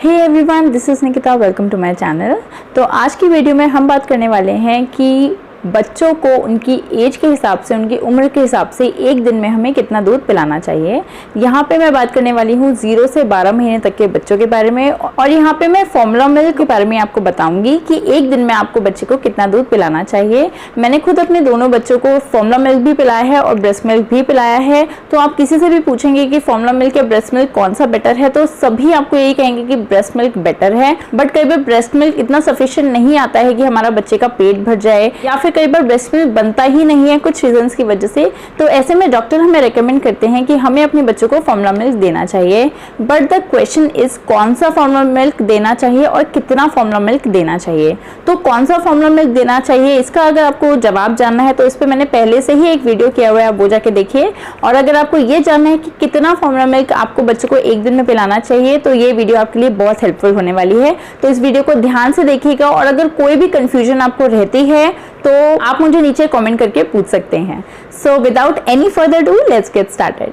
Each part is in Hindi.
Hey everyone, this is Nikita. Welcome to my channel. तो आज की वीडियो में हम बात करने वाले हैं कि बच्चों को उनकी एज के हिसाब से, उनकी उम्र के हिसाब से एक दिन में हमें कितना दूध पिलाना चाहिए। यहाँ पे मैं बात करने वाली हूँ 0 से 12 महीने तक के बच्चों के बारे में, और यहाँ पे मैं फॉर्मूला मिल्क के बारे में आपको बताऊंगी कि एक दिन में आपको बच्चे को कितना दूध पिलाना चाहिए। मैंने खुद अपने दोनों बच्चों को फॉर्मूला मिल्क भी पिलाया है और ब्रेस्ट मिल्क भी पिलाया है। तो आप किसी से भी पूछेंगे कि फॉर्मूला मिल्क या ब्रेस्ट मिल्क कौन सा बेटर है, तो सभी आपको यही कहेंगे कि ब्रेस्ट मिल्क बेटर है। बट कई बार ब्रेस्ट मिल्क इतना सफिशिएंट नहीं आता है कि हमारा बच्चे का पेट भर जाए, या फिर कई बार ब्रेस्ट मिल्क बनता ही नहीं है कुछ रीजंस की वजह से। तो ऐसे में डॉक्टर हमें रेकमेंड करते हैं कि हमें अपने बच्चों को फॉर्मूला मिल्क देना चाहिए। बट द क्वेश्चन इज कौन सा फॉर्मूला मिल्क देना चाहिए और कितना फॉर्मूला मिल्क देना चाहिए। तो कौन सा फॉर्मूला मिल्क देना चाहिए, इसका अगर आपको जवाब जानना है तो इस पर मैंने पहले से ही एक वीडियो किया हुआ है, आप वो जाके देखिए। और अगर आपको ये जानना है कि कितना फॉर्मूला मिल्क आपको बच्चों को एक दिन में पिलाना चाहिए, तो ये वीडियो आपके लिए बहुत हेल्पफुल होने वाली है। तो इस वीडियो को ध्यान से देखिएगा, और अगर कोई भी कंफ्यूजन आपको रहती है तो आप मुझे नीचे कमेंट करके पूछ सकते हैं। So without any further do, let's get started.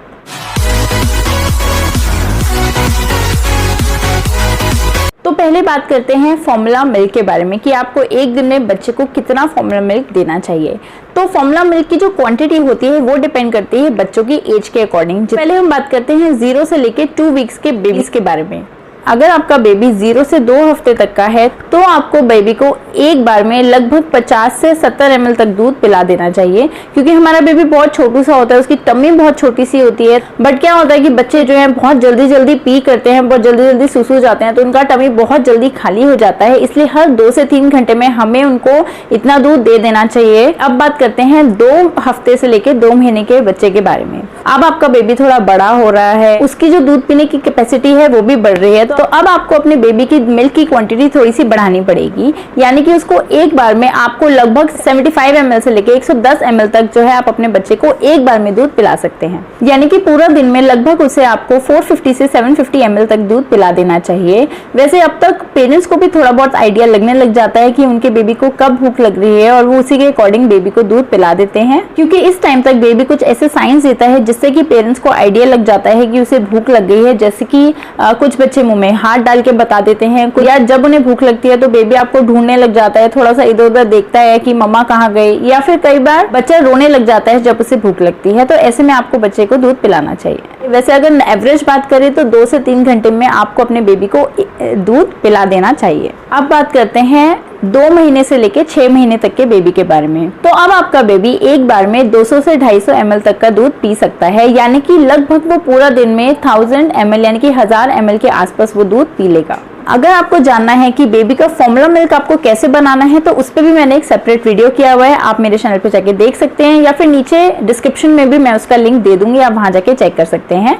तो पहले बात करते हैं फॉर्मूला मिल्क के बारे में कि आपको एक दिन में बच्चे को कितना फॉर्मूला मिल्क देना चाहिए। तो फॉर्मूला मिल्क की जो क्वांटिटी होती है वो डिपेंड करती है बच्चों की एज के अकॉर्डिंग। पहले हम बात करते हैं 0 से लेके 2 वीक्स के बेबीज के बारे में। अगर आपका बेबी 0 से 2 हफ्ते तक का है तो आपको बेबी को एक बार में लगभग 50 से 70 ml तक दूध पिला देना चाहिए, क्योंकि हमारा बेबी बहुत छोटू सा होता है, उसकी टम्मी बहुत छोटी सी होती है। बट क्या होता है कि बच्चे जो हैं बहुत जल्दी जल्दी पी करते हैं, बहुत जल्दी जल्दी सुसू जाते हैं, तो उनका टम्मी बहुत जल्दी खाली हो जाता है। इसलिए हर 2 से 3 घंटे में हमें उनको इतना दूध दे देना चाहिए। अब बात करते हैं 2 हफ्ते से लेकर 2 महीने के बच्चे के बारे में। अब आपका बेबी थोड़ा बड़ा हो रहा है, उसकी जो दूध पीने की कैपेसिटी है वो भी बढ़ रही है, तो अब आपको अपने बेबी की मिल्क की क्वांटिटी थोड़ी सी बढ़ानी पड़ेगी। यानी कि उसको एक बार में आपको लगभग 75 ml से लेके 110 ml तक जो है आप अपने बच्चे को एक बार में दूध पिला सकते हैं। यानी कि पूरा दिन में लगभग उसे आपको 450 से 750 ml तक दूध पिला देना चाहिए। वैसे अब तक पेरेंट्स को भी थोड़ा बहुत आइडिया लगने लग जाता है कि उनके बेबी को कब भूख लग रही है, और वो उसी के अकॉर्डिंग बेबी को दूध पिला देते हैं, क्योंकि इस टाइम तक बेबी कुछ ऐसे साइंस देता है जिससे कि पेरेंट्स को आइडिया लग जाता है कि उसे भूख लग गई है। जैसे कि कुछ बच्चे मुंह में हाथ डाल के बता देते हैं, या जब उन्हें भूख लगती है तो बेबी आपको ढूंढने लग जाता है, थोड़ा सा इधर उधर देखता है कि मम्मा कहाँ गई, या फिर कई बार बच्चा रोने लग जाता है जब उसे भूख लगती है। तो ऐसे में आपको बच्चे को दूध पिलाना चाहिए। वैसे अगर एवरेज बात करें तो 2 से 3 घंटे में आपको अपने बेबी को दूध पिला देना चाहिए। अब बात करते हैं 2 महीने से लेके 6 महीने तक के बेबी के बारे में। तो अब आपका बेबी एक बार में 200 से 250 ml तक का दूध पी सकता है, यानी कि लगभग वो पूरा दिन में 1000 ml यानी कि 1000 ml के आसपास वो दूध पी लेगा। अगर आपको जानना है कि बेबी का फॉर्मूला मिल्क आपको कैसे बनाना है, तो उस पर भी मैंने एक सेपरेट वीडियो किया हुआ है, आप मेरे चैनल पे जाके देख सकते हैं, या फिर नीचे डिस्क्रिप्शन में भी मैं उसका लिंक दे दूंगी, आप वहां जाके चेक कर सकते हैं।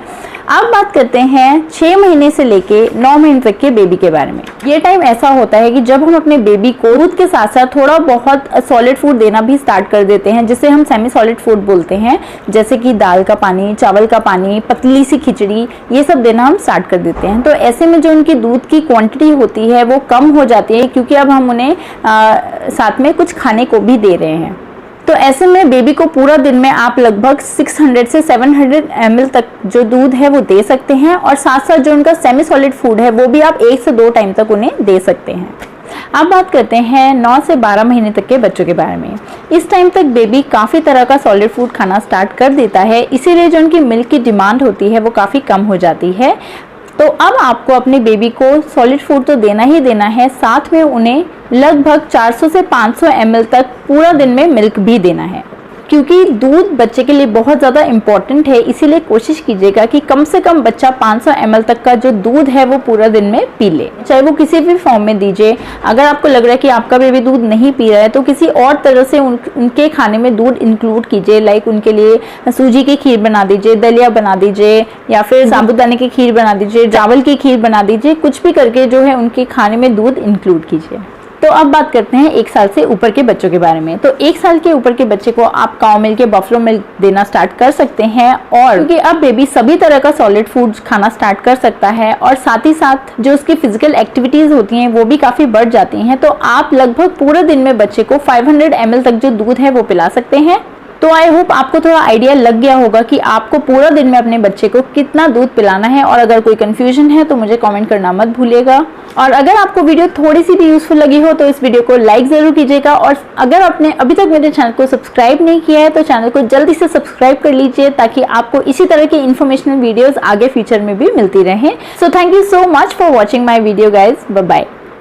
अब बात करते हैं 6 महीने से लेके 9 महीने तक के बेबी के बारे में। ये टाइम ऐसा होता है कि जब हम अपने बेबी को दूध के साथ साथ थोड़ा बहुत सॉलिड फूड देना भी स्टार्ट कर देते हैं, जिसे हम सेमी सॉलिड फूड बोलते हैं, जैसे कि दाल का पानी, चावल का पानी, पतली सी खिचड़ी, ये सब देना हम स्टार्ट कर देते हैं। तो ऐसे में जो उनकी दूध की क्वांटिटी होती है वो कम हो जाती है, क्योंकि अब हम उन्हें साथ में कुछ खाने को भी दे रहे हैं। तो ऐसे में बेबी को पूरा दिन में आप लगभग 600 से 700 ml तक जो दूध है वो दे सकते हैं, और साथ साथ जो उनका सेमी सॉलिड फूड है वो भी आप 1 से 2 टाइम तक उन्हें दे सकते हैं। अब बात करते हैं 9 से 12 महीने तक के बच्चों के बारे में। इस टाइम तक बेबी काफ़ी तरह का सॉलिड फूड खाना स्टार्ट कर देता है, इसीलिए जो उनकी मिल्क की डिमांड होती है वो काफ़ी कम हो जाती है। तो अब आपको अपने बेबी को सॉलिड फूड तो देना ही देना है, साथ में उन्हें लगभग 400 से 500 ml तक पूरा दिन में मिल्क भी देना है, क्योंकि दूध बच्चे के लिए बहुत ज़्यादा इम्पॉर्टेंट है। इसीलिए कोशिश कीजिएगा कि कम से कम बच्चा 500 ml तक का जो दूध है वो पूरा दिन में पी ले, चाहे वो किसी भी फॉर्म में दीजिए। अगर आपको लग रहा है कि आपका बेबी दूध नहीं पी रहा है तो किसी और तरह से उनके खाने में दूध इंक्लूड कीजिए। लाइक उनके लिए सूजी की खीर बना दीजिए, दलिया बना दीजिए, या फिर साबूदाने की खीर बना दीजिए, चावल की खीर बना दीजिए, कुछ भी करके जो है उनके खाने में दूध इंक्लूड कीजिए। तो अब बात करते हैं 1 साल से ऊपर के बच्चों के बारे में। तो 1 साल के ऊपर के बच्चे को आप काउ मिल्क या बफलो मिल्क देना स्टार्ट कर सकते हैं, और क्योंकि अब बेबी सभी तरह का सॉलिड फूड खाना स्टार्ट कर सकता है, और साथ ही साथ जो उसकी फिजिकल एक्टिविटीज होती हैं वो भी काफ़ी बढ़ जाती हैं, तो आप लगभग पूरे दिन में बच्चे को 500 ml तक जो दूध है वो पिला सकते हैं। तो आई होप आपको थोड़ा आइडिया लग गया होगा कि आपको पूरा दिन में अपने बच्चे को कितना दूध पिलाना है। और अगर कोई कंफ्यूजन है तो मुझे कमेंट करना मत भूलिएगा। और अगर आपको वीडियो थोड़ी सी भी यूजफुल लगी हो तो इस वीडियो को लाइक जरूर कीजिएगा। और अगर आपने अभी तक मेरे चैनल को सब्सक्राइब नहीं किया है तो चैनल को जल्दी से सब्सक्राइब कर लीजिए, ताकि आपको इसी तरह की इन्फॉर्मेशनल वीडियोस आगे फ्यूचर में भी मिलती रहें। So thank you so much for watching my video guys. Bye bye.